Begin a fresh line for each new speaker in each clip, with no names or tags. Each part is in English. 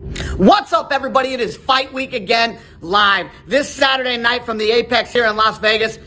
What's up, everybody? It is Fight Week again, live this Saturday night from the Apex here in Las Vegas.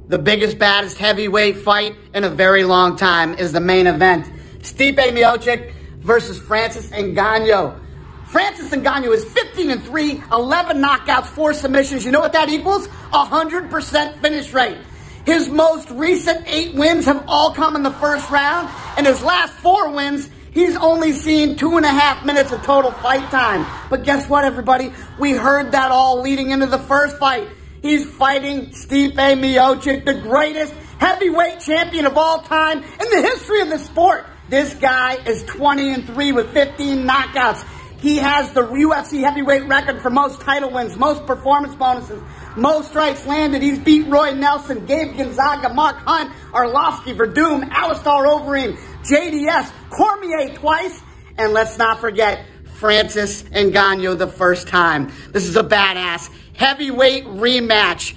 The biggest, baddest heavyweight fight in a very long time is the main event. Stipe Miocic versus Francis Ngannou. Francis Ngannou is 15-3, 11 knockouts, 4 submissions. You know what that equals? 100% finish rate. His most recent 8 wins have all come in the first round, and his last 4 wins, he's only seen 2.5 minutes of total fight time. But guess what, everybody? We heard that all leading into the first fight. He's fighting Stipe Miocic, the greatest heavyweight champion of all time in the history of the sport. This guy is 20-3 with 15 knockouts. He has the UFC heavyweight record for most title wins, most performance bonuses, most strikes landed. He's beat Roy Nelson, Gabe Gonzaga, Mark Hunt, Arlovsky, Verdum, Alistair Overeem, JDS, Cormier twice, and let's not forget Francis Ngannou the first time. This is a badass heavyweight rematch,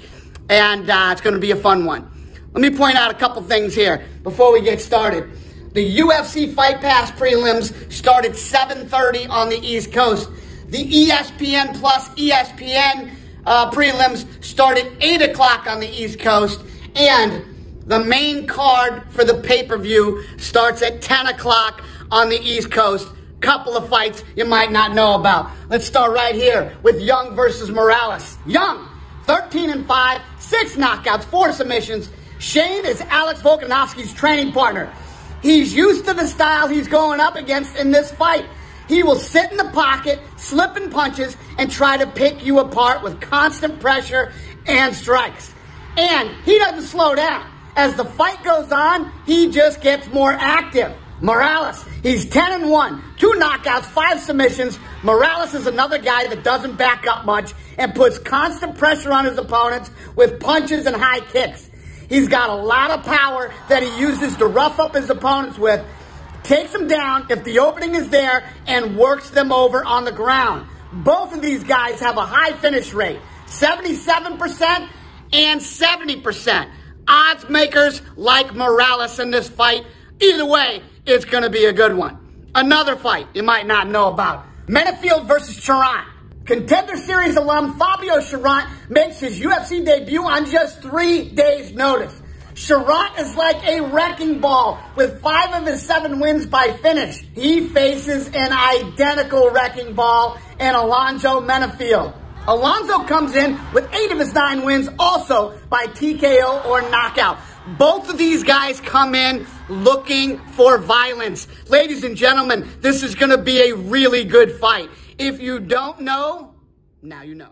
and it's going to be a fun one. Let me point out a couple things here before we get started. The UFC Fight Pass prelims start at 7:30 on the East Coast. The ESPN Plus ESPN prelims start at 8 o'clock on the East Coast. And the main card for the pay-per-view starts at 10 o'clock on the East Coast. Couple of fights you might not know about. Let's start right here with Young versus Morales. Young, 13-5, 6 knockouts, 4 submissions. Shane is Alex Volkanovski's training partner. He's used to the style he's going up against in this fight. He will sit in the pocket, slipping punches, and try to pick you apart with constant pressure and strikes. And he doesn't slow down. As the fight goes on, he just gets more active. Morales, he's 10-1, 2 knockouts, 5 submissions. Morales is another guy that doesn't back up much and puts constant pressure on his opponents with punches and high kicks. He's got a lot of power that he uses to rough up his opponents with, takes them down if the opening is there, and works them over on the ground. Both of these guys have a high finish rate, 77% and 70%. Odds makers like Morales in this fight. Either way, it's going to be a good one. Another fight you might not know about. Menifield versus Charant. Contender Series alum Fabio Charant makes his UFC debut on just 3 days' notice. Charant is like a wrecking ball with 5 of his 7 wins by finish. He faces an identical wrecking ball in Alonzo Menifield. Alonzo comes in with 8 of his 9 wins also by TKO or knockout. Both of these guys come in looking for violence. Ladies and gentlemen, this is going to be a really good fight. If you don't know, now you know.